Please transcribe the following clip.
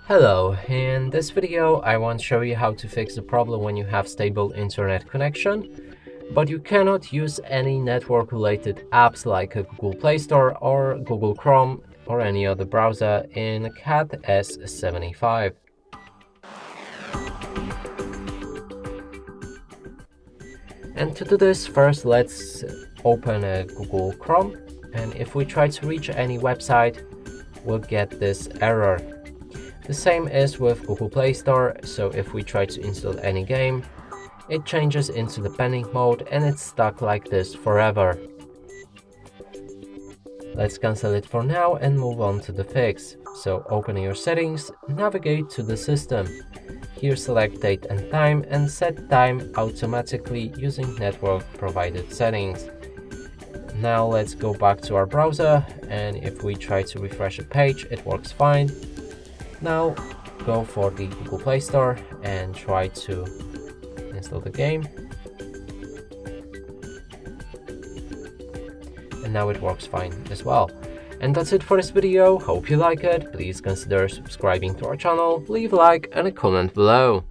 Hello, in this video I want to show you how to fix the problem when you have stable internet connection, but you cannot use any network related apps like a Google Play Store or Google Chrome or any other browser in Cat S75. And to do this, first let's open a Google Chrome, and if we try to reach any website, we'll get this error. The same is with Google Play Store, so if we try to install any game, it changes into the pending mode and it's stuck like this forever. Let's cancel it for now and move on to the fix. So open your settings, navigate to the system. Here select date and time and set time automatically using network provided settings. Now let's go back to our browser, and if we try to refresh a page, it works fine. Now go for the Google Play Store and try to install the game. And now it works fine as well. And that's it for this video. Hope you like it. Please consider subscribing to our channel, leave a like and a comment below.